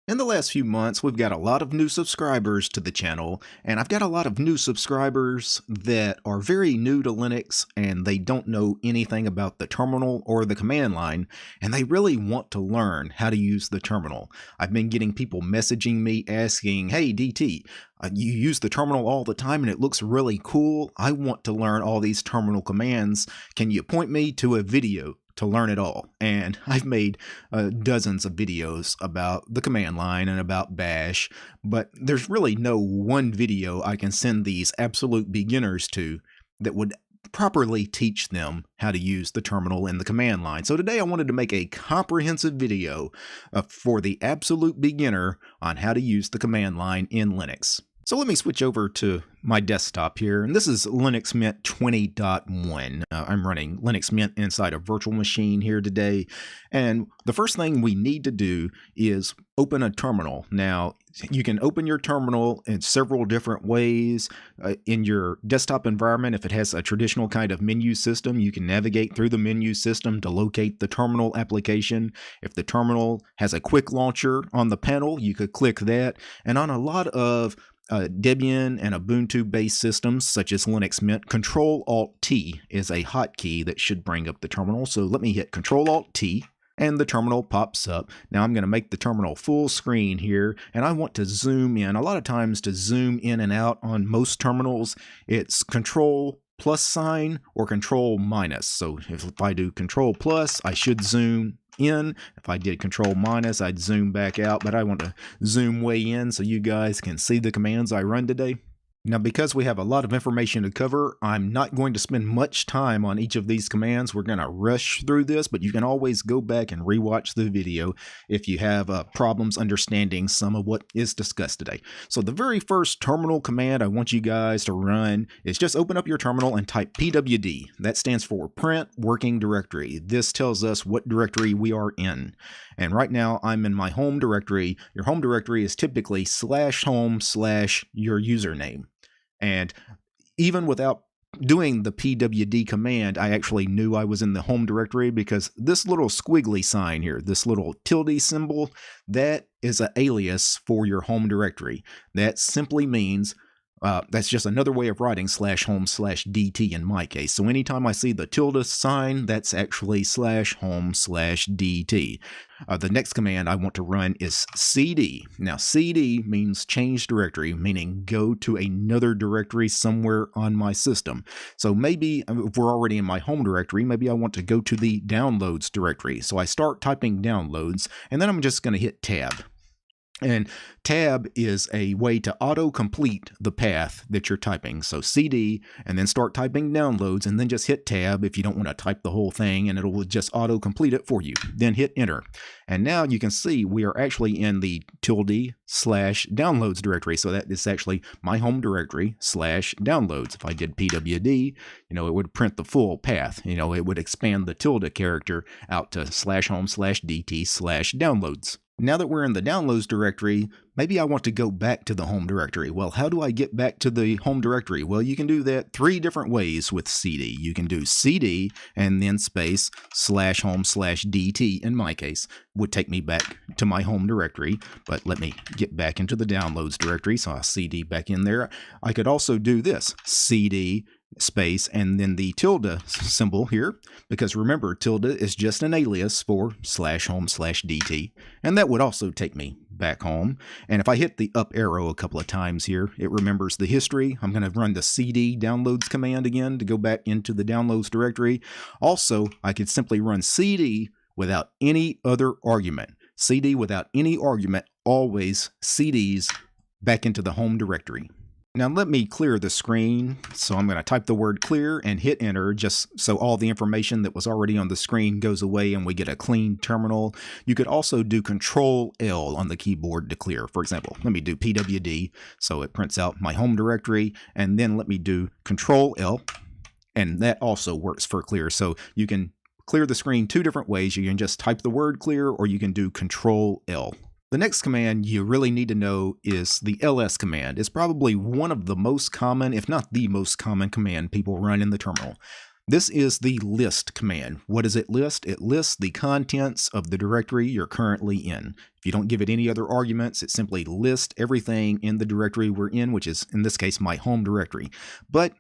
In the last few months, we've got a lot of new subscribers to the channel, and I've got a lot of new subscribers that are very new to Linux and they don't know anything about the terminal or the command line, and they really want to learn how to use the terminal. I've been getting people messaging me asking, "Hey DT, you use the terminal all the time and it looks really cool. I want to learn all these terminal commands. Can you point me to a video to learn it all?" And I've made dozens of videos about the command line and about bash, but there's really no one video I can send these absolute beginners to that would properly teach them how to use the terminal and the command line. So today I wanted to make a comprehensive video for the absolute beginner on how to use the command line in Linux. So let me switch over to my desktop here, and this is Linux Mint 20.1. I'm running Linux Mint inside a virtual machine here today, and the first thing we need to do is open a terminal. Now, you can open your terminal in several different ways. In your desktop environment, if it has a traditional kind of menu system, you can navigate through the menu system to locate the terminal application. If the terminal has a quick launcher on the panel, you could click that, and on a lot of Debian and Ubuntu-based systems such as Linux Mint, Control-Alt-T is a hotkey that should bring up the terminal. So let me hit Control-Alt-T, and the terminal pops up. Now I'm going to make the terminal full screen here, and I want to zoom in. A lot of times to zoom in and out on most terminals, it's Control plus sign or Control minus. So if I do Control plus, I should zoom in. If I did Control minus, I'd zoom back out, but I want to zoom way in so you guys can see the commands I run today. Now, because we have a lot of information to cover, I'm not going to spend much time on each of these commands. We're going to rush through this, but you can always go back and rewatch the video if you have problems understanding some of what is discussed today. So the very first terminal command I want you guys to run is just open up your terminal and type pwd. That stands for print working directory. This tells us what directory we are in. And right now I'm in my home directory. Your home directory is typically /home/your username. And even without doing the pwd command, I actually knew I was in the home directory because this little squiggly sign here, this little tilde symbol, that is an alias for your home directory. That simply means that's just another way of writing /home/dt in my case. So anytime I see the tilde sign, that's actually /home/dt. The next command I want to run is cd. Now cd means change directory, meaning go to another directory somewhere on my system. So maybe if we're already in my home directory, maybe I want to go to the downloads directory. So I start typing downloads, and then I'm just going to hit tab. And tab is a way to auto-complete the path that you're typing. So cd, and then start typing downloads, and then just hit tab if you don't want to type the whole thing, and it'll just auto-complete it for you. Then hit enter. And now you can see we are actually in the tilde/downloads directory. So that is actually my home directory /downloads. If I did pwd, it would print the full path. It would expand the tilde character out to /home/dt/downloads. Now that we're in the downloads directory, maybe I want to go back to the home directory. Well, how do I get back to the home directory? Well, you can do that 3 different ways with cd. You can do cd and then space /home/dt, in my case, would take me back to my home directory. But let me get back into the downloads directory, so I'll cd back in there. I could also do this, cd space and then the tilde symbol here, because remember, tilde is just an alias for /home/dt, and that would also take me back home. And if I hit the up arrow a couple of times here, it remembers the history. I'm going to run the cd downloads command again to go back into the downloads directory. Also, I could simply run cd without any other argument. Cd without any argument always cds back into the home directory. Now let me clear the screen, so I'm going to type the word clear and hit enter, just so all the information that was already on the screen goes away and we get a clean terminal. You could also do Control L on the keyboard to clear. For example, let me do pwd, so it prints out my home directory, and then let me do Control L, and that also works for clear. So you can clear the screen 2 different ways. You can just type the word clear, or you can do Control L. The next command you really need to know is the ls command. It's probably one of the most common, if not the most common command people run in the terminal. This is the list command. What does it list? It lists the contents of the directory you're currently in. If you don't give it any other arguments, it simply lists everything in the directory we're in, which is, in this case, my home directory. But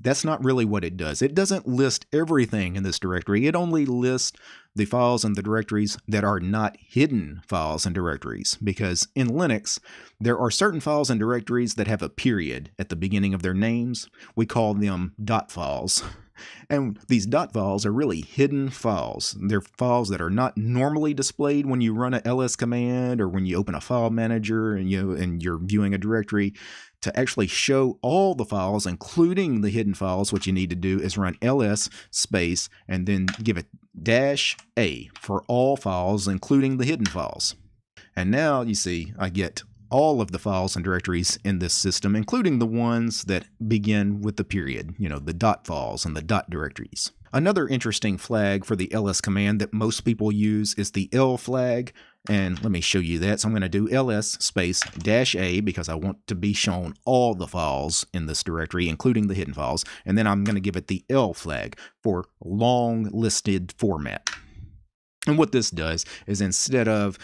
that's not really what it does. It doesn't list everything in this directory. It only lists the files and the directories that are not hidden files and directories, because in Linux, there are certain files and directories that have a period at the beginning of their names. We call them dot files. And these dot files are really hidden files. They're files that are not normally displayed when you run a ls command or when you open a file manager and you're viewing a directory. To actually show all the files, including the hidden files, what you need to do is run ls space and then give it -a for all files, including the hidden files. And now you see I get all of the files and directories in this system, including the ones that begin with the period, the dot files and the dot directories. Another interesting flag for the ls command that most people use is the L flag. And let me show you that. So I'm going to do ls space -a because I want to be shown all the files in this directory, including the hidden files. And then I'm going to give it the L flag for long listed format. And what this does is instead of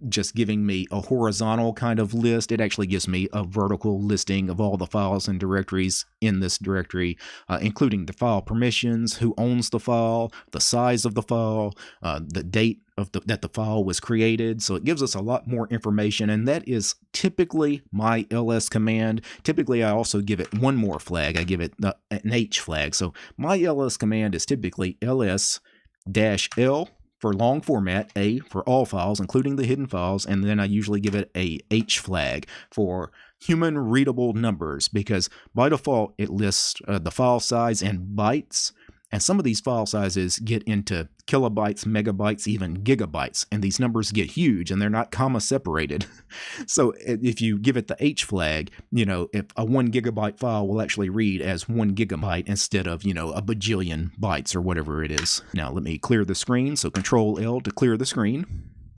just giving me a horizontal kind of list, it actually gives me a vertical listing of all the files and directories in this directory, including the file permissions, who owns the file, the size of the file, the date that the file was created. So it gives us a lot more information, and that is typically my ls command. Typically, I also give it one more flag. I give it an H flag. So my ls command is typically ls-l for long format, A for all files, including the hidden files, and then I usually give it a H flag for human readable numbers, because by default it lists the file size in bytes, and some of these file sizes get into kilobytes, megabytes, even gigabytes, and these numbers get huge and they're not comma separated. So if you give it the H flag, if a 1 gigabyte file will actually read as 1 gigabyte instead of, a bajillion bytes or whatever it is. Now let me clear the screen. So Control L to clear the screen.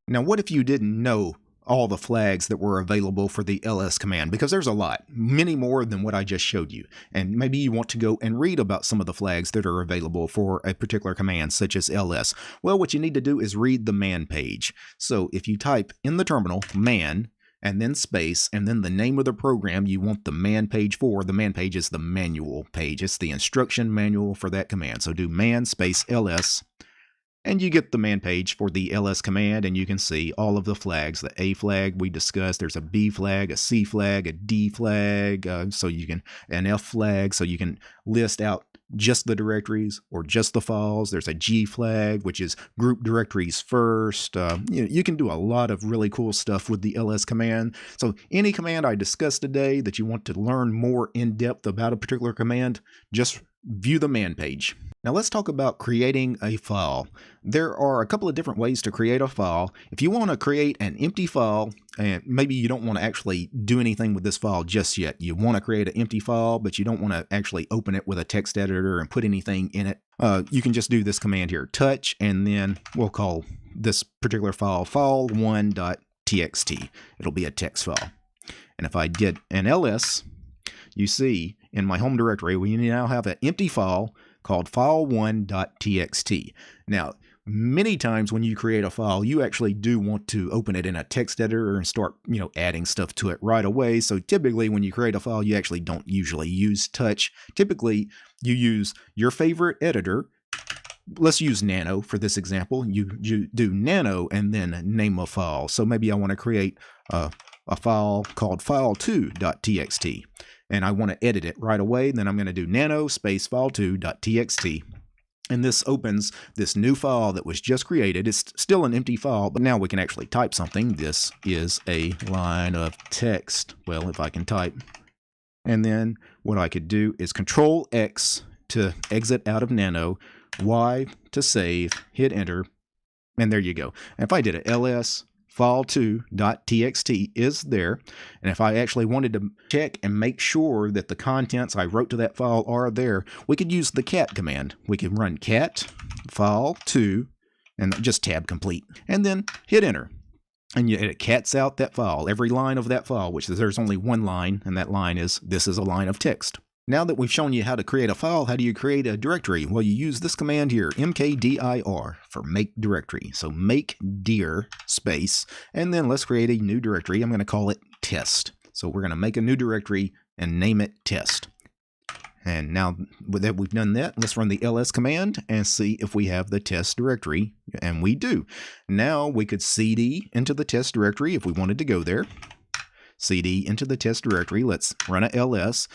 Now what if you didn't know all the flags that were available for the ls command? Because there's a lot, many more than what I just showed you. And maybe you want to go and read about some of the flags that are available for a particular command, such as ls. Well, what you need to do is read the man page. So if you type in the terminal man and then space and then the name of the program you want the man page for, the man page is the manual page. It's the instruction manual for that command. So do man space ls. And you get the man page for the ls command, and you can see all of the flags. The A flag we discussed, there's a B flag, a C flag, a D flag, an F flag, so you can list out just the directories or just the files. There's a G flag, which is group directories first. You can do a lot of really cool stuff with the ls command. So any command I discussed today that you want to learn more in depth about a particular command, just view the man page. Now let's talk about creating a file. There are a couple of different ways to create a file. If you want to create an empty file, and maybe you don't want to actually do anything with this file just yet. You want to create an empty file, but you don't want to actually open it with a text editor and put anything in it. You can just do this command here, touch, and then we'll call this particular file file1.txt. It'll be a text file. And if I did an ls, you see in my home directory, we now have an empty file called file1.txt. Now, many times when you create a file, you actually do want to open it in a text editor and start, adding stuff to it right away. So typically when you create a file, you actually don't usually use touch. Typically, you use your favorite editor. Let's use Nano for this example. You do Nano and then name a file. So maybe I want to create a file called file2.txt. And I want to edit it right away. Then I'm going to do nano space file2.txt. And this opens this new file that was just created. It's still an empty file, but now we can actually type something. This is a line of text. Well, if I can type. And then what I could do is Control X to exit out of Nano, Y to save, hit enter, and there you go. And if I did it, ls file2.txt is there, and if I actually wanted to check and make sure that the contents I wrote to that file are there, we could use the cat command. We could run cat file2 and just tab complete, and then hit enter. And it cats out that file, every line of that file, which there's only one line, and that line is, this is a line of text. Now that we've shown you how to create a file, how do you create a directory? Well, you use this command here, mkdir, for make directory. So make dir space, and then let's create a new directory. I'm going to call it test. So we're going to make a new directory and name it test. And now that we've done that, let's run the ls command and see if we have the test directory, and we do. Now we could cd into the test directory if we wanted to go there. cd into the test directory. Let's run a ls.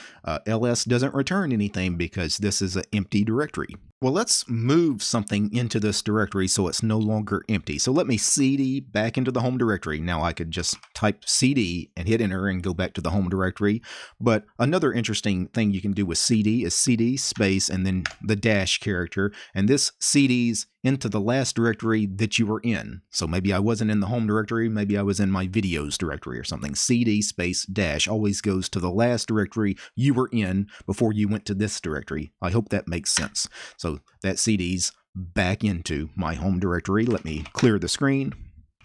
Ls doesn't return anything because this is an empty directory. Well, let's move something into this directory so it's no longer empty. So let me cd back into the home directory. Now I could just type cd and hit enter and go back to the home directory. But another interesting thing you can do with cd is cd space and then the dash character. And this cd's into the last directory that you were in. So maybe I wasn't in the home directory, maybe I was in my videos directory or something. cd space dash always goes to the last directory you were in before you went to this directory. I hope that makes sense. So that cd's back into my home directory. Let me clear the screen.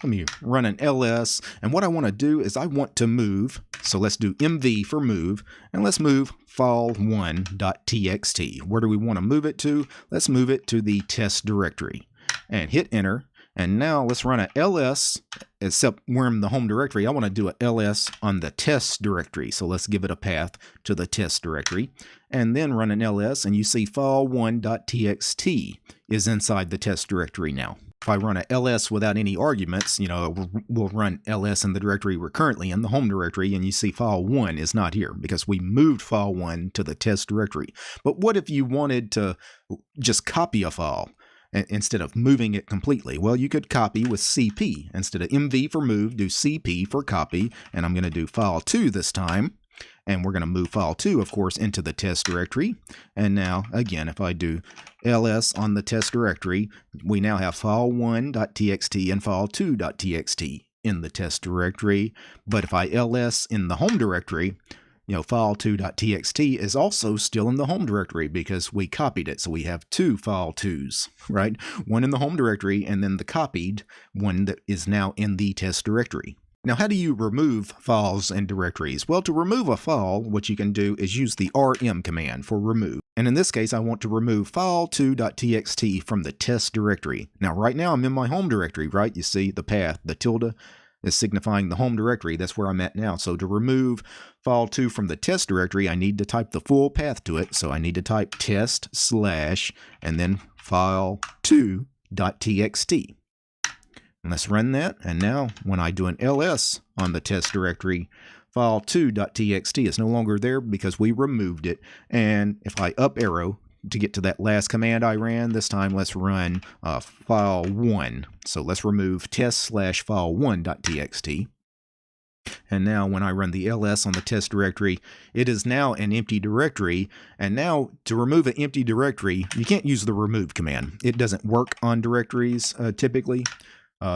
Let me run an ls, and what I want to do is I want to move, so let's do mv for move, and let's move file1.txt. Where do we want to move it to? Let's move it to the test directory, and hit enter. And now let's run a ls, except we're in the home directory. I want to do a ls on the test directory, so let's give it a path to the test directory, and then run an ls, and you see file1.txt is inside the test directory now. If I run a ls without any arguments, we'll run ls in the directory we're currently in, the home directory, and you see file1 is not here because we moved file1 to the test directory. But what if you wanted to just copy a file instead of moving it completely? Well, you could copy with cp. Instead of mv for move, do cp for copy, and I'm going to do file2 this time. And we're going to move file2, of course, into the test directory. And now, again, if I do ls on the test directory, we now have file1.txt and file2.txt in the test directory. But if I ls in the home directory, file2.txt is also still in the home directory because we copied it. So we have two file2s, right? One in the home directory and then the copied one that is now in the test directory. Now, how do you remove files and directories? Well, to remove a file, what you can do is use the rm command for remove. And in this case, I want to remove file2.txt from the test directory. Now, right now, I'm in my home directory, right? You see the path, the tilde is signifying the home directory. That's where I'm at now. So to remove file2 from the test directory, I need to type the full path to it. So I need to type test/ and then file2.txt. And let's run that, and now when I do an ls on the test directory, file2.txt is no longer there because we removed it. And if I up arrow to get to that last command I ran, this time let's run file1. So let's remove test/file1.txt. And now when I run the ls on the test directory, it is now an empty directory. And now to remove an empty directory, you can't use the remove command. It doesn't work on directories typically.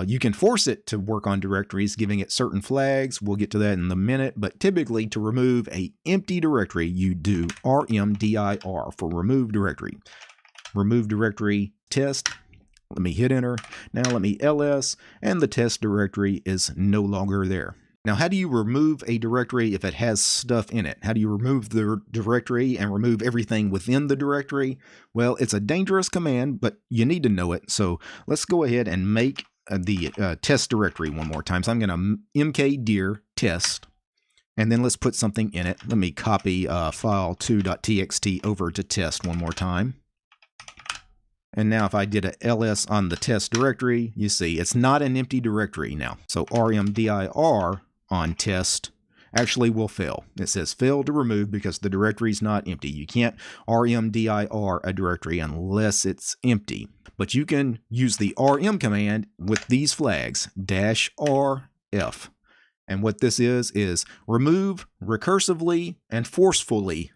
You can force it to work on directories, giving it certain flags. We'll get to that in a minute, but typically to remove an empty directory, you do rmdir for remove directory. Remove directory test. Let me hit enter. Now let me ls, and the test directory is no longer there. Now, how do you remove a directory if it has stuff in it? How do you remove the directory and remove everything within the directory? Well, it's a dangerous command, but you need to know it. So let's go ahead and make the test directory one more time. So I'm going to mkdir test, and then let's put something in it. Let me copy file2.txt over to test one more time. And now if I did a ls on the test directory, you see it's not an empty directory now. So rmdir on test actually will fail. It says fail to remove because the directory is not empty. You can't rmdir a directory unless it's empty. But you can use the rm command with these flags, -rf. And what this is remove recursively and forcefully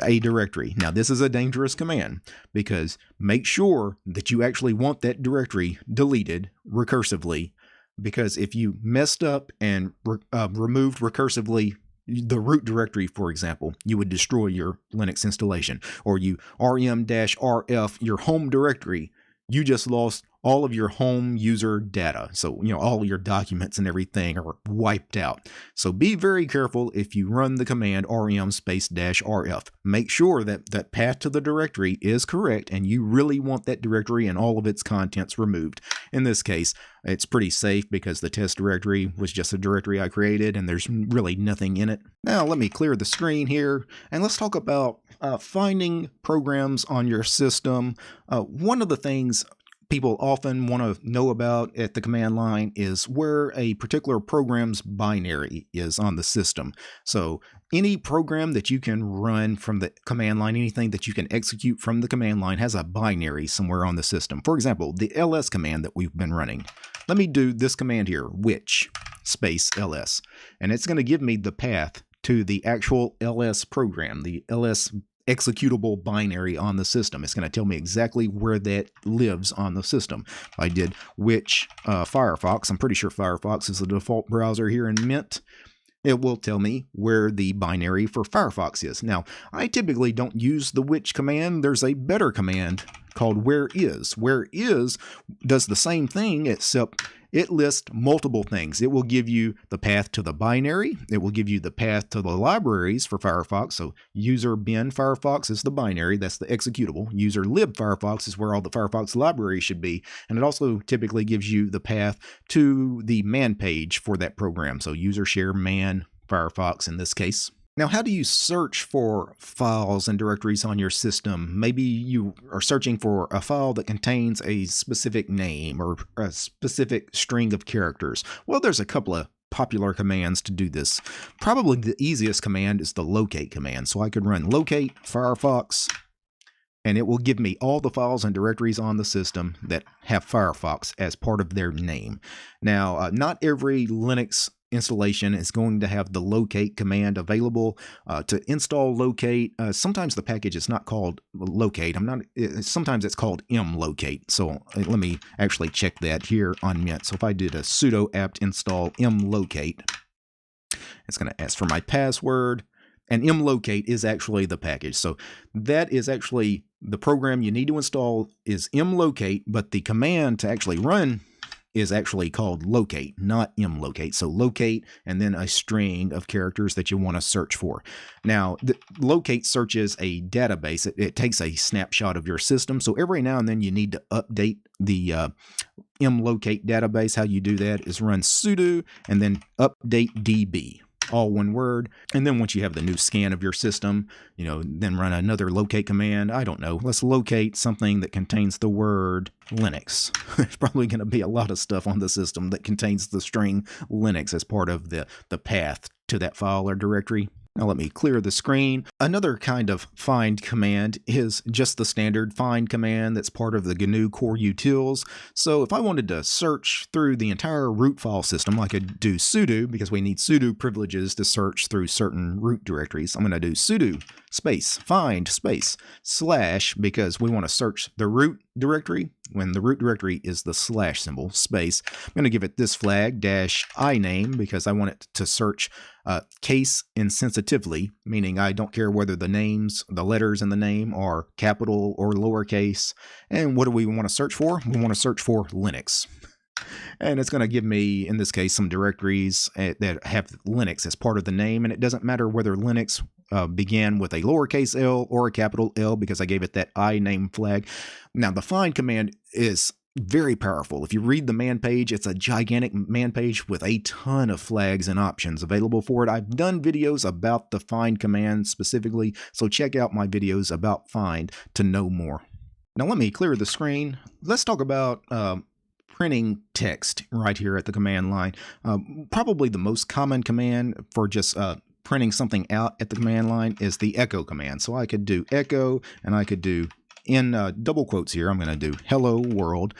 a directory. Now, this is a dangerous command because make sure that you actually want that directory deleted recursively, because if you messed up and removed recursively the root directory, for example, you would destroy your Linux installation. Or you rm-rf your home directory, you just lost all of your home user data. So, all your documents and everything are wiped out. So be very careful if you run the command rm -rf. Make sure that that path to the directory is correct and you really want that directory and all of its contents removed. In this case, it's pretty safe because the test directory was just a directory I created and there's really nothing in it. Now let me clear the screen here and let's talk about finding programs on your system. One of the things people often want to know about at the command line is where a particular program's binary is on the system. So any program that you can run from the command line, anything that you can execute from the command line has a binary somewhere on the system. For example, the ls command that we've been running. Let me do this command here, which ls, and it's going to give me the path to the actual ls program, the ls executable binary on the system. It's going to tell me exactly where that lives on the system. I did which Firefox. I'm pretty sure Firefox is the default browser here in Mint. It will tell me where the binary for Firefox is. Now, I typically don't use the which command. There's a better command called where is. Where is does the same thing, except it lists multiple things. It will give you the path to the binary. It will give you the path to the libraries for Firefox. So user bin Firefox is the binary. That's the executable. User lib Firefox is where all the Firefox libraries should be. And it also typically gives you the path to the man page for that program. So user share man Firefox in this case. Now, how do you search for files and directories on your system? Maybe you are searching for a file that contains a specific name or a specific string of characters. Well, there's a couple of popular commands to do this. Probably the easiest command is the locate command. So I could run locate Firefox, and it will give me all the files and directories on the system that have Firefox as part of their name. Now, not every Linux installation is going to have the locate command available. To install locate, sometimes the package is not called locate. Sometimes it's called mlocate. So let me actually check that here on Mint. So if I did a sudo apt install mlocate, it's going to ask for my password. And mlocate is actually the package. So that is actually the program you need to install is mlocate, but the command to actually run is actually called locate, not mlocate. So locate and then a string of characters that you want to search for. Now, the locate searches a database. It takes a snapshot of your system. So every now and then you need to update the mlocate database. How you do that is run sudo and then update db. All one word. And then once you have the new scan of your system, then run another locate command. I don't know. Let's locate something that contains the word Linux. There's probably going to be a lot of stuff on the system that contains the string Linux as part of the path to that file or directory. Now let me clear the screen. Another kind of find command is just the standard find command that's part of the GNU core utils. So if I wanted to search through the entire root file system, I could do sudo, because we need sudo privileges to search through certain root directories. I'm going to do sudo space find space slash, because we want to search the root directory when the root directory is the slash symbol, space. I'm going to give it this flag -i name because I want it to search case insensitively, meaning I don't care whether the letters in the name are capital or lowercase. And what do we want to search for? We want to search for Linux. And it's going to give me, in this case, some directories that have Linux as part of the name. And it doesn't matter whether Linux began with a lowercase l or a capital L, because I gave it that I name flag. Now, the find command is very powerful. If you read the man page, it's a gigantic man page with a ton of flags and options available for it. I've done videos about the find command specifically, so check out my videos about find to know more. Now let me clear the screen. Let's talk about printing text right here at the command line. Probably the most common command for just printing something out at the command line is the echo command. So I could do echo, and I could do, in double quotes here, I'm going to do hello world.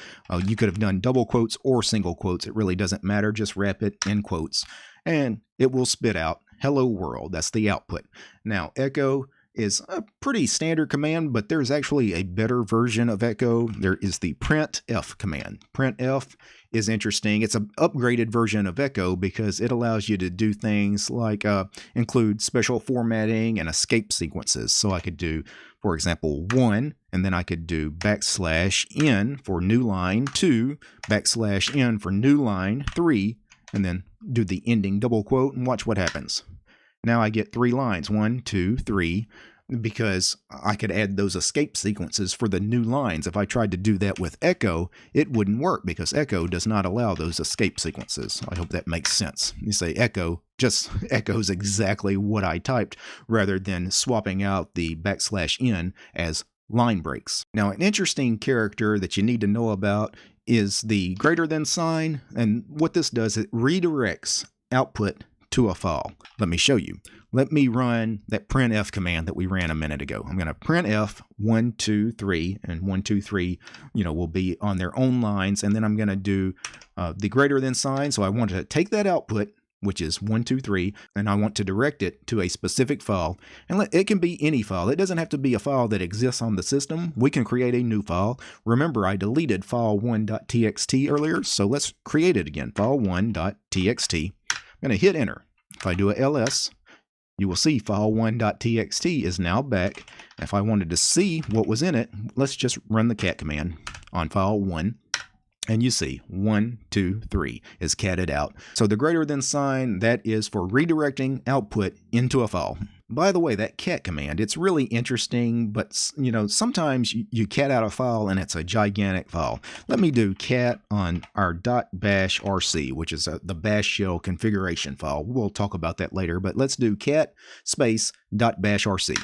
You could have done double quotes or single quotes. It really doesn't matter. Just wrap it in quotes and it will spit out hello world. That's the output. Now, echo is a pretty standard command, but there's actually a better version of echo. There is the printf command. Printf is interesting. It's an upgraded version of echo because it allows you to do things like include special formatting and escape sequences. So I could do, for example, 1, and then I could do \n for new line 2, \n for new line 3, and then do the ending double quote and watch what happens. Now I get 3 lines, 1, 2, 3, because I could add those escape sequences for the new lines. If I tried to do that with Echo, it wouldn't work because Echo does not allow those escape sequences. I hope that makes sense. You say Echo just echoes exactly what I typed rather than swapping out the \n as line breaks. Now, an interesting character that you need to know about is the greater than sign, and what this does, it redirects output to a file. Let me show you. Let me run that printf command that we ran a minute ago. I'm going to printf 1, 2, 3, and 1, 2, 3, will be on their own lines, and then I'm going to do the greater than sign. So I want to take that output, which is 1, 2, 3, and I want to direct it to a specific file. And it can be any file. It doesn't have to be a file that exists on the system. We can create a new file. Remember, I deleted file1.txt earlier, so let's create it again. File1.txt. I'm going to hit enter. If I do a ls, you will see file1.txt is now back. If I wanted to see what was in it, let's just run the cat command on file1. And you see 1, 2, 3 is catted out. So the greater than sign, that is for redirecting output into a file. By the way, that cat command, it's really interesting, but sometimes you cat out a file and it's a gigantic file. Let me do cat on our .bash rc, which is the bash shell configuration file. We'll talk about that later, but let's do cat space .bash rc.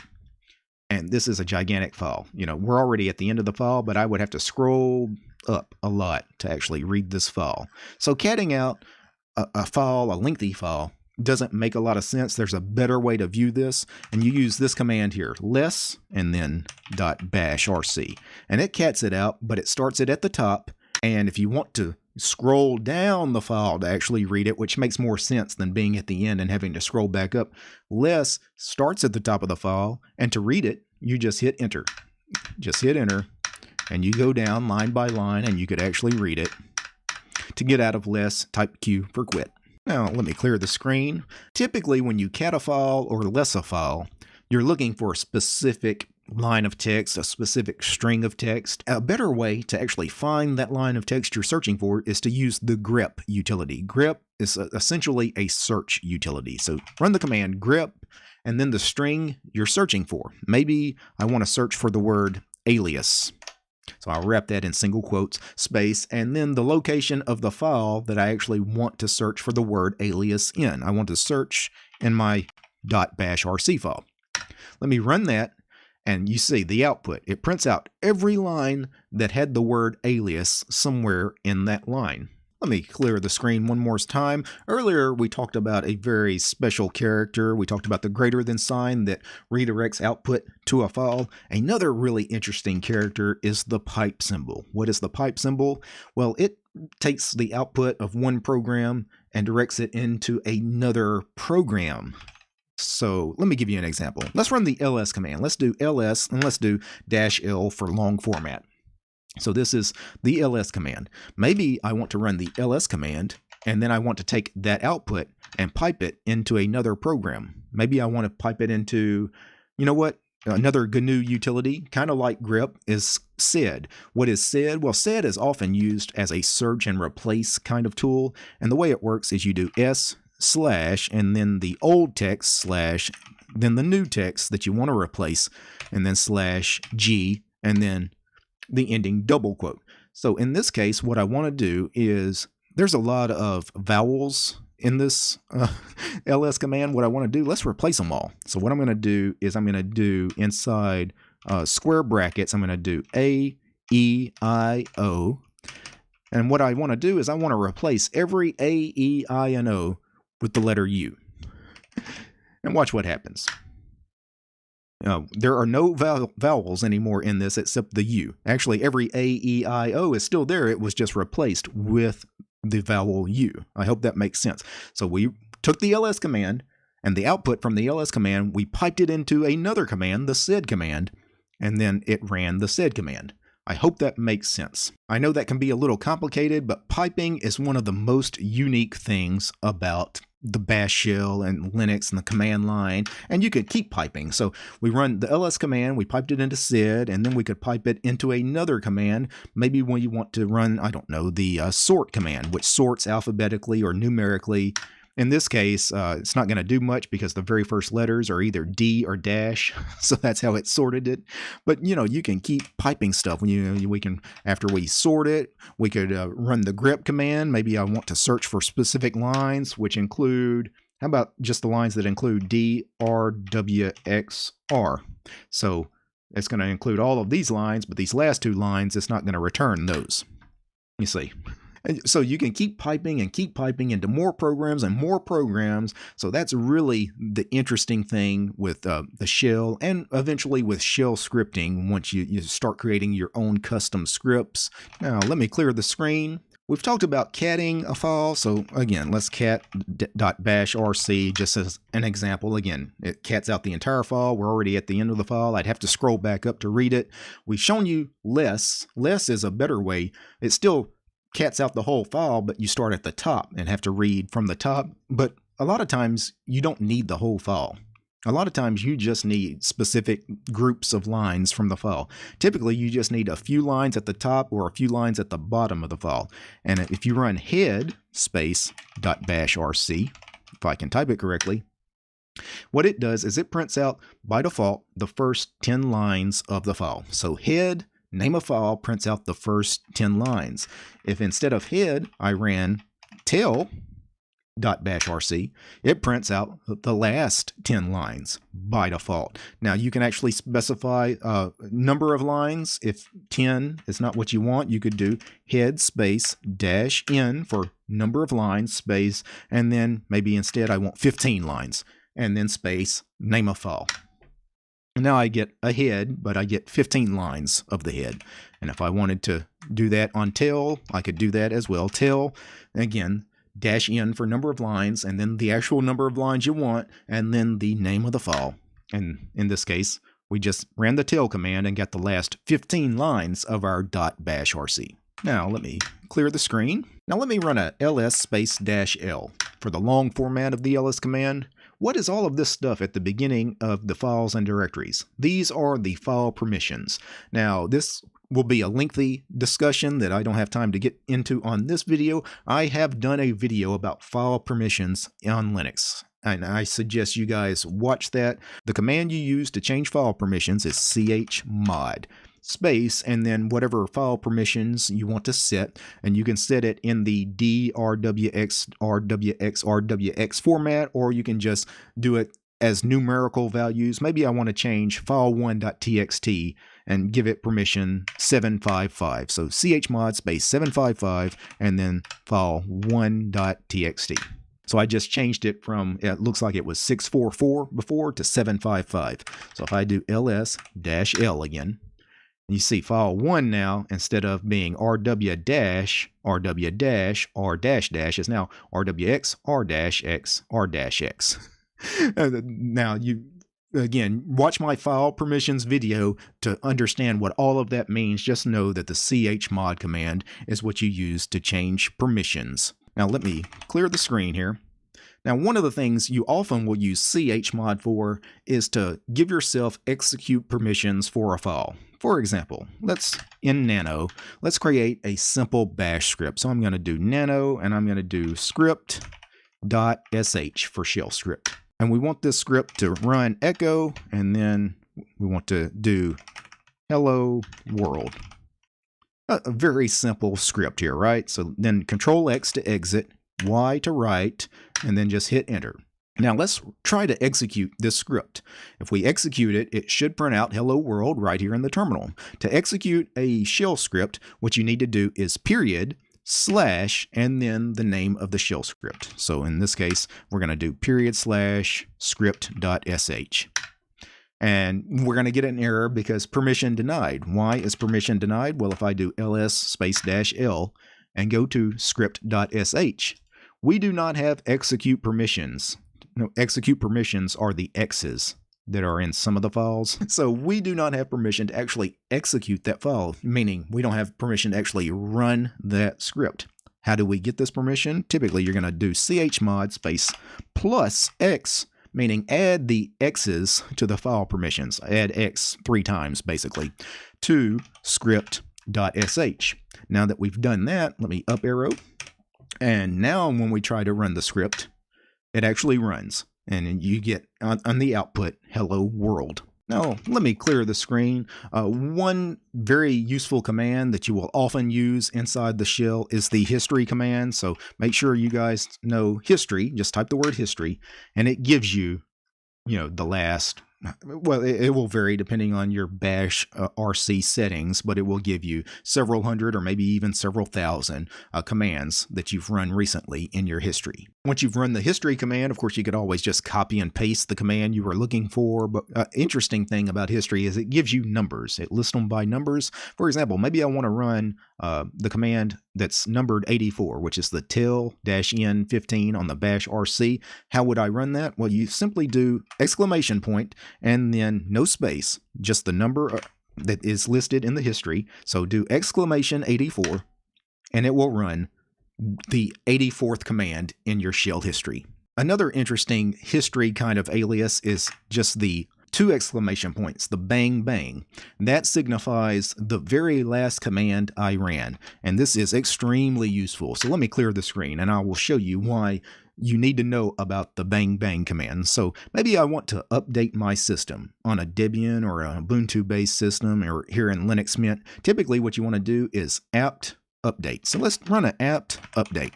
And this is a gigantic file. We're already at the end of the file, but I would have to scroll up a lot to actually read this file. So catting out a file, a lengthy file, doesn't make a lot of sense. There's a better way to view this, and you use this command here, less and then .bash rc. And it cats it out, but it starts it at the top, and if you want to scroll down the file to actually read it, which makes more sense than being at the end and having to scroll back up, less starts at the top of the file, and to read it, you just hit enter. Just hit enter, and you go down line by line, and you could actually read it. To get out of less, type Q for quit. Now, let me clear the screen. Typically, when you cat a file or less a file, you're looking for a specific line of text, a specific string of text. A better way to actually find that line of text you're searching for is to use the grep utility. Grep is essentially a search utility. So run the command grep and then the string you're searching for. Maybe I want to search for the word alias. So I'll wrap that in single quotes, space, and then the location of the file that I actually want to search for the word alias in. I want to search in my .bash rc file. Let me run that, and you see the output. It prints out every line that had the word alias somewhere in that line. Let me clear the screen one more time. Earlier, we talked about a very special character. We talked about the greater than sign that redirects output to a file. Another really interesting character is the pipe symbol. What is the pipe symbol? Well, it takes the output of one program and directs it into another program. So let me give you an example. Let's run the ls command. Let's do ls and let's do -l for long format. So this is the ls command. Maybe I want to run the ls command and then I want to take that output and pipe it into another program. Maybe I want to pipe it into, another GNU utility, kind of like grep, is sed. What is sed? Well, sed is often used as a search and replace kind of tool. And the way it works is you do s/ and then the old text / then the new text that you want to replace, and then /g, and then the ending double quote. So in this case, what I want to do is, there's a lot of vowels in this ls command. What I want to do, let's replace them all. So what I'm going to do is I'm going to do inside square brackets, I'm going to do A, E, I, O. And what I want to do is I want to replace every A, E, I, and O with the letter U. And watch what happens. There are no vowels anymore in this except the U. Actually, every A, E, I, O is still there. It was just replaced with the vowel U. I hope that makes sense. So we took the ls command, and the output from the ls command, we piped it into another command, the sed command, and then it ran the sed command. I hope that makes sense. I know that can be a little complicated, but piping is one of the most unique things about the bash shell and Linux and the command line, and you could keep piping. So we run the ls command, we piped it into sed, and then we could pipe it into another command. Maybe when you want to run, I don't know, the sort command, which sorts alphabetically or numerically. In this case, it's not going to do much because the very first letters are either D or dash, so that's how it sorted it. But you can keep piping stuff. We can, after we sort it, we could run the grep command. Maybe I want to search for specific lines, which include, how about just the lines that include D, R, W, X, R? So it's going to include all of these lines, but these last two lines, it's not going to return those. You see. So you can keep piping into more programs and more programs. So that's really the interesting thing with the shell, and eventually with shell scripting once you start creating your own custom scripts. Now let me clear the screen. We've talked about catting a file. So again, let's cat.bashrc just as an example. Again, it cats out the entire file. We're already at the end of the file. I'd have to scroll back up to read it. We've shown you less. Less is a better way. It still cats out the whole file, but you start at the top and have to read from the top. But a lot of times you don't need the whole file. A lot of times you just need specific groups of lines from the file. Typically you just need a few lines at the top or a few lines at the bottom of the file. And if you run head space .bashrc, if I can type it correctly, what it does is it prints out by default the first 10 lines of the file. So head name of file prints out the first 10 lines. If instead of head, I ran tail.bashrc, it prints out the last 10 lines by default. Now you can actually specify a number of lines. If 10 is not what you want, you could do head space dash n for number of lines space, and then maybe instead I want 15 lines, and then space name of file. Now I get a head, but I get 15 lines of the head. And if I wanted to do that on tail, I could do that as well. Tail, again, dash n for number of lines, and then the actual number of lines you want, and then the name of the file. And in this case, we just ran the tail command and got the last 15 lines of our .bashrc. Now let me clear the screen. Now let me run a ls space -l for the long format of the ls command. What is all of this stuff at the beginning of the files and directories? These are the file permissions. Now, this will be a lengthy discussion that I don't have time to get into on this video. I have done a video about file permissions on Linux, and I suggest you guys watch that. The command you use to change file permissions is chmod space, and then whatever file permissions you want to set, and you can set it in the DRWX, RWX, RWX format, or you can just do it as numerical values. Maybe I want to change file1.txt and give it permission 755. So chmod space 755 and then file1.txt. So I just changed it from, it looks like it was 644 before to 755. So if I do ls-l again, you see file 1 now, instead of being rw dash, rw dash, r dash dash, is now rwx, r dash x, r dash x. Now you, again, watch my file permissions video to understand what all of that means. Just know that the chmod command is what you use to change permissions. Now let me clear the screen here. Now, one of the things you often will use chmod for is to give yourself execute permissions for a file. For example, in nano, let's create a simple bash script. So I'm going to do nano, and I'm going to do script.sh for shell script. And we want this script to run echo, and then we want to do hello world. A very simple script here, right? So then Control X to exit, Y to write, and then just hit enter. Now let's try to execute this script. If we execute it, it should print out hello world right here in the terminal. To execute a shell script, what you need to do is period, slash, and then the name of the shell script. So in this case, we're going to do period slash script.sh. And we're going to get an error because permission denied. Why is permission denied? Well, if I do ls space -l and go to script.sh, we do not have execute permissions. No, execute permissions are the X's that are in some of the files. So we do not have permission to actually execute that file, meaning we don't have permission to actually run that script. How do we get this permission? Typically, you're going to do chmod space plus X, meaning add the X's to the file permissions. Add X 3 times, basically, to script.sh. Now that we've done that, let me up arrow. And now when we try to run the script, it actually runs. And you get on the output, hello world. Now, let me clear the screen. One very useful command that you will often use inside the shell is the history command. So make sure you guys know history. Just type the word history, and it gives you, the last. Well, it will vary depending on your bash RC settings, but it will give you several hundred or maybe even several thousand commands that you've run recently in your history. Once you've run the history command, of course, you could always just copy and paste the command you were looking for. But interesting thing about history is it gives you numbers. It lists them by numbers. For example, maybe I want to run the command that's numbered 84, which is the tel-n15 on the bash RC. How would I run that? Well, you simply do exclamation point and then no space, just the number that is listed in the history. So do exclamation 84, and it will run the 84th command in your shell history. Another interesting history kind of alias is just the 2 exclamation points, the bang bang. That signifies the very last command I ran, and this is extremely useful. So let me clear the screen and I will show you why you need to know about the bang bang command. So maybe I want to update my system on a Debian or an Ubuntu based system, or here in Linux Mint. Typically what you want to do is apt update. So let's run an apt update.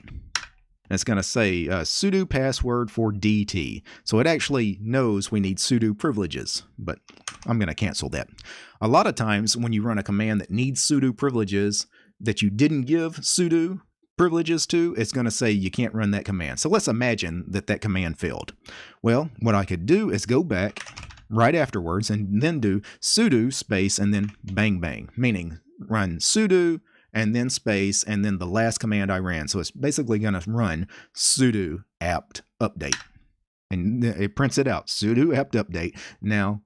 It's going to say sudo password for DT. So it actually knows we need sudo privileges, but I'm going to cancel that. A lot of times when you run a command that needs sudo privileges that you didn't give sudo privileges to, it's going to say you can't run that command. So let's imagine that that command failed. Well, what I could do is go back right afterwards and then do sudo space and then bang bang, meaning run sudo and then space, and then the last command I ran. So it's basically going to run sudo apt update. And it prints it out, sudo apt update. Now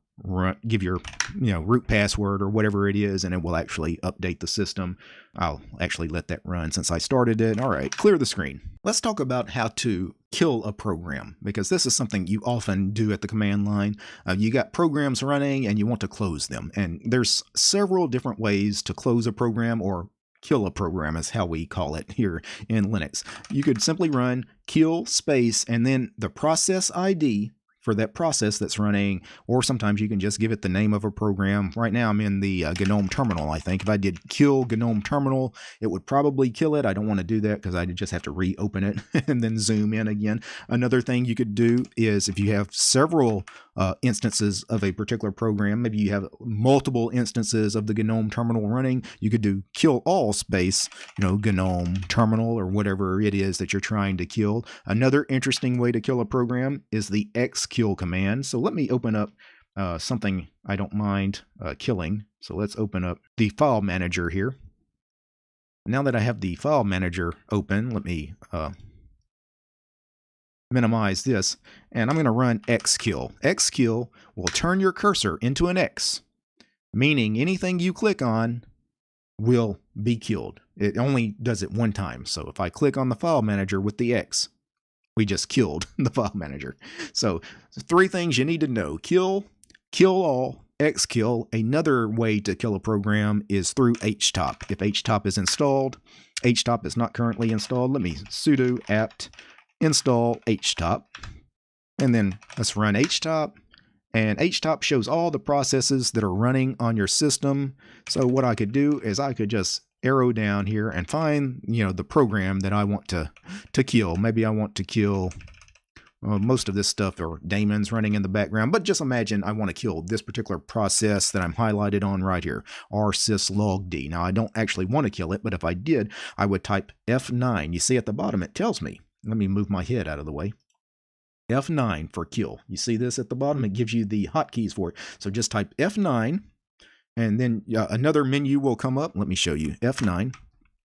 give your root password or whatever it is, and it will actually update the system. I'll actually let that run since I started it. All right, clear the screen. Let's talk about how to kill a program, because this is something you often do at the command line. You got programs running and you want to close them. And there's several different ways to close a program, or kill a program is how we call it here in Linux. You could simply run kill space and then the process ID for that process that's running, or sometimes you can just give it the name of a program. Right now I'm in the GNOME terminal. I think if I did kill GNOME terminal, it would probably kill it. I don't want to do that because I just have to reopen it and then zoom in again. Another thing you could do is if you have several instances of a particular program, maybe you have multiple instances of the GNOME terminal running, you could do kill all space, GNOME terminal or whatever it is that you're trying to kill. Another interesting way to kill a program is the xkill command. So let me open up something I don't mind killing. So let's open up the file manager here. Now that I have the file manager open, let me minimize this, and I'm going to run xkill. Xkill will turn your cursor into an X, meaning anything you click on will be killed. It only does it one time. So if I click on the file manager with the X, we just killed the file manager. So 3 things you need to know: kill, kill all, xkill. Another way to kill a program is through htop. If htop is installed, htop is not currently installed. Let me sudo apt install htop, and then let's run htop, and htop shows all the processes that are running on your system. So what I could do is I could just arrow down here and find the program that I want to kill. Maybe I want to kill most of this stuff or daemons running in the background, but just imagine I want to kill this particular process that I'm highlighted on right here, rsyslogd. Now I don't actually want to kill it, but if I did, I would type F9. You see at the bottom it tells me. Let me move my head out of the way. F9 for kill. You see this at the bottom? It gives you the hotkeys for it. So just type F9, and then another menu will come up. Let me show you. F9.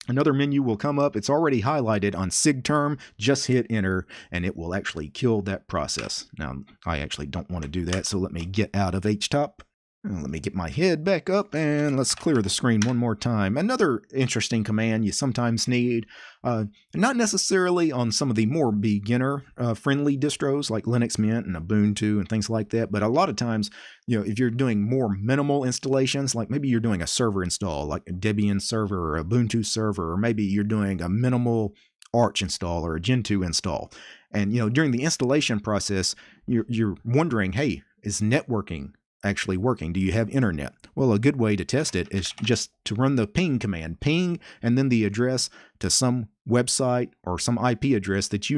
Another menu will come up. It's already highlighted on SIGTERM. Just hit enter, and it will actually kill that process. Now, I actually don't want to do that, so let me get out of htop. Let me get my head back up and let's clear the screen one more time. Another interesting command you sometimes need, not necessarily on some of the more beginner-friendly distros like Linux Mint and Ubuntu and things like that, but a lot of times, if you're doing more minimal installations, like maybe you're doing a server install, like a Debian server or Ubuntu server, or maybe you're doing a minimal Arch install or a Gentoo install, and during the installation process, you're wondering, hey, is networking actually working? Do you have internet? Well, a good way to test it is just to run the ping command, ping, and then the address to some website or some IP address that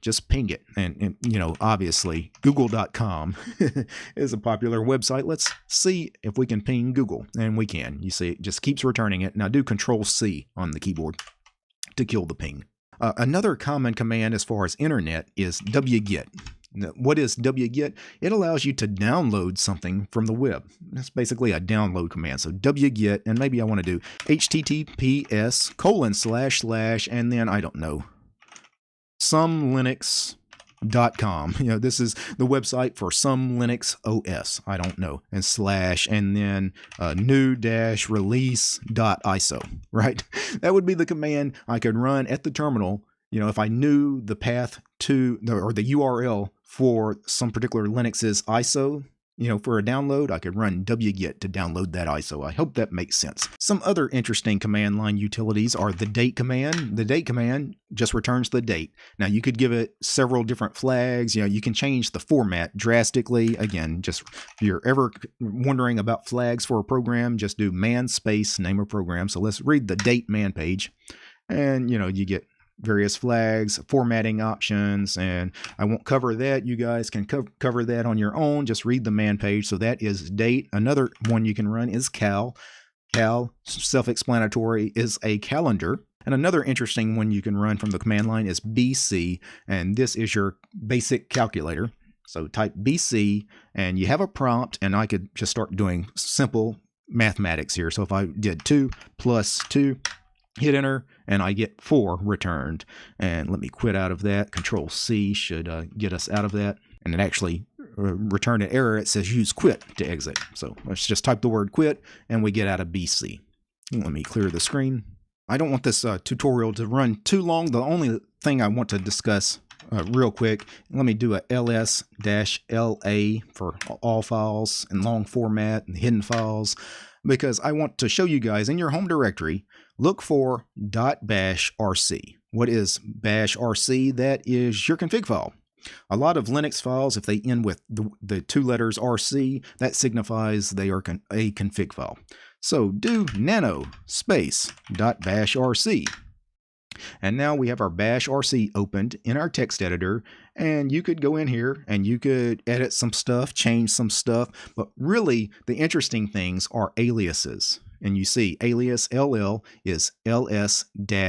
just ping it. And obviously google.com is a popular website. Let's see if we can ping Google, and we can. You see, it just keeps returning it. Now do Control-C on the keyboard to kill the ping. Another common command as far as internet is wget. Now, what is wget? It allows you to download something from the web. That's basically a download command. So wget, and maybe I want to do https:// and then, I don't know, somelinux.com. This is the website for some Linux OS. I don't know. And / and then new-release.iso, right? That would be the command I could run at the terminal. If I knew the path to or the URL for some particular Linux's ISO, for a download, I could run wget to download that ISO. I hope that makes sense. Some other interesting command line utilities are the date command. The date command just returns the date. Now, you could give it several different flags. You can change the format drastically. Again, just if you're ever wondering about flags for a program, just do man space name of program. So let's read the date man page, and you get various flags, formatting options, and I won't cover that. You guys can cover that on your own. Just read the man page. So that is date. Another one you can run is cal. Cal, self-explanatory, is a calendar. And another interesting one you can run from the command line is BC, and this is your basic calculator. So type BC, and you have a prompt, and I could just start doing simple mathematics here. So if I did 2 + 2, hit enter, and I get 4 returned. And let me quit out of that. Control-C should get us out of that. And it actually returned an error. It says use quit to exit. So let's just type the word quit, and we get out of BC. Let me clear the screen. I don't want this tutorial to run too long. The only thing I want to discuss real quick, let me do a ls-la for all files and long format and hidden files, because I want to show you guys in your home directory, look for .bashrc. What is bashrc? That is your config file. A lot of Linux files, if they end with the 2 letters RC, that signifies they are a config file. So do nano space .bashrc. And now we have our bashrc opened in our text editor, and you could go in here and you could edit some stuff, change some stuff, but really the interesting things are aliases. And you see alias LL is ls-alf.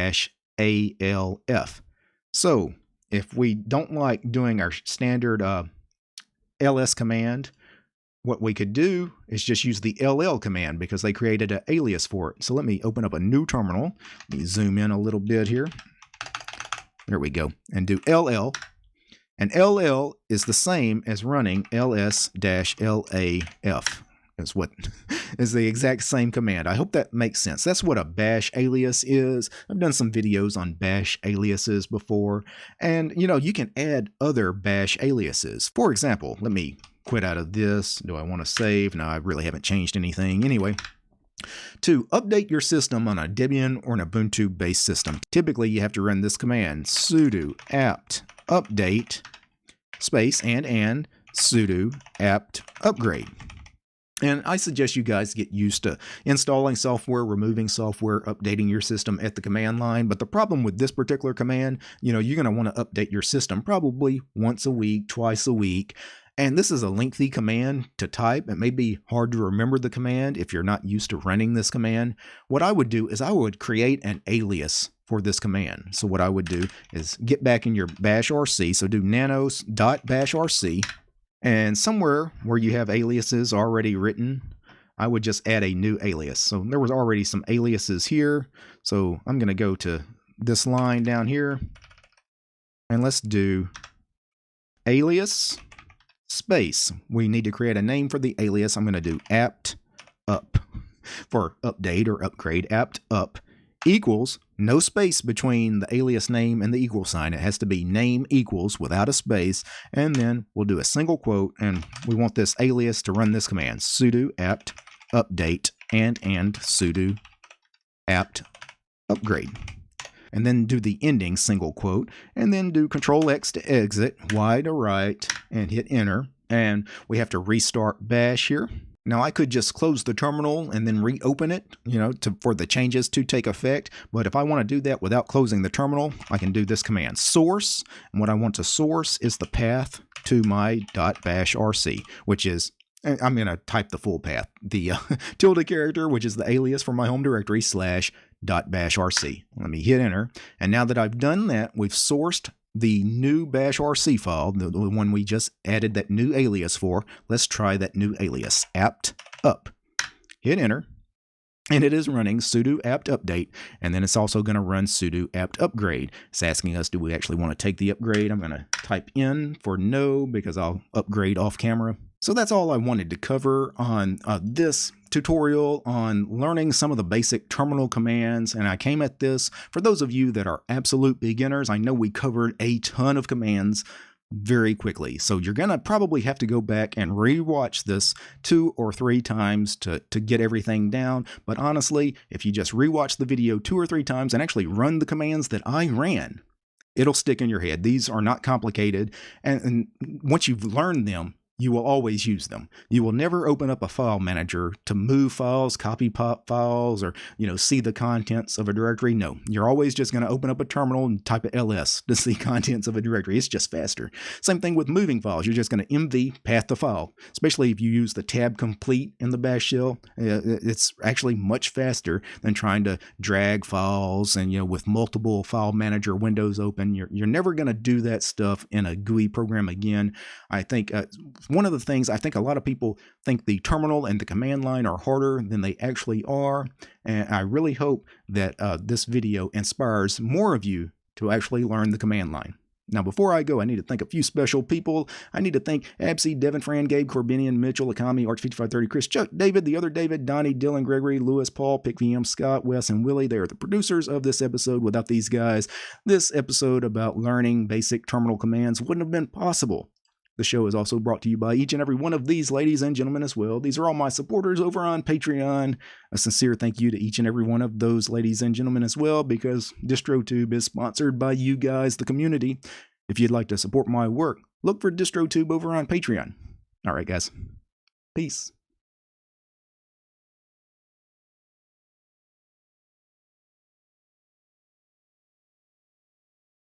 So if we don't like doing our standard ls command, what we could do is just use the LL command, because they created an alias for it. So let me open up a new terminal. Let me zoom in a little bit here. There we go. And do LL. And LL is the same as running ls-laf. Is what is the exact same command. I hope that makes sense. That's what a bash alias is. I've done some videos on bash aliases before, and you can add other bash aliases. For example, let me quit out of this. Do I want to save? No, I really haven't changed anything. Anyway, to update your system on a Debian or an Ubuntu based system, typically you have to run this command: sudo apt update space and sudo apt upgrade. And I suggest you guys get used to installing software, removing software, updating your system at the command line. But the problem with this particular command, you're going to want to update your system probably once a week, twice a week. And this is a lengthy command to type. It may be hard to remember the command if you're not used to running this command. What I would do is I would create an alias for this command. So what I would do is get back in your bashrc. So do nanos.bashrc. And somewhere where you have aliases already written, I would just add a new alias. So there was already some aliases here. So I'm going to go to this line down here, and let's do alias space. We need to create a name for the alias. I'm going to do apt up for update or upgrade. Apt up equals, no space between the alias name and the equal sign. It has to be name equals without a space, and then we'll do a single quote, and we want this alias to run this command: sudo apt update and sudo apt upgrade. And then do the ending single quote, and then do Control X to exit, Y to right, and hit enter. And we have to restart bash here. Now I could just close the terminal and then reopen it, for the changes to take effect. But if I want to do that without closing the terminal, I can do this command: source. And what I want to source is the path to my .bashrc, which is, I'm going to type the full path, the tilde character, which is the alias for my home directory, /bashrc. Let me hit enter. And now that I've done that, we've sourced the new bashrc file, the one we just added that new alias for. Let's try that new alias, apt up. Hit enter, and it is running sudo apt update, and then it's also going to run sudo apt upgrade. It's asking us, do we actually want to take the upgrade? I'm going to type in for no, because I'll upgrade off camera. So that's all I wanted to cover on this tutorial on learning some of the basic terminal commands. And I came at this for those of you that are absolute beginners. I know we covered a ton of commands very quickly, so you're gonna probably have to go back and rewatch this 2 or 3 times to get everything down. But honestly, if you just rewatch the video 2 or 3 times and actually run the commands that I ran, it'll stick in your head. These are not complicated, and once you've learned them, you will always use them. You will never open up a file manager to move files, copy pop files, or see the contents of a directory. No, you're always just going to open up a terminal and type a ls to see contents of a directory. It's just faster. Same thing with moving files. You're just going to mv path to file, especially if you use the tab complete in the bash shell. It's actually much faster than trying to drag files and with multiple file manager windows open. You're never going to do that stuff in a GUI program again. I think one of the things, I think a lot of people think the terminal and the command line are harder than they actually are. And I really hope that this video inspires more of you to actually learn the command line. Now, before I go, I need to thank a few special people. I need to thank Absy, Devin, Fran, Gabe, Corbinian, Mitchell, Akami, Arch5530, Chris, Chuck, David, the other David, Donnie, Dylan, Gregory, Lewis, Paul, PickVM, Scott, Wes, and Willie. They are the producers of this episode. Without these guys, this episode about learning basic terminal commands wouldn't have been possible. The show is also brought to you by each and every one of these ladies and gentlemen as well. These are all my supporters over on Patreon. A sincere thank you to each and every one of those ladies and gentlemen as well, because DistroTube is sponsored by you guys, the community. If you'd like to support my work, look for DistroTube over on Patreon. All right, guys. Peace.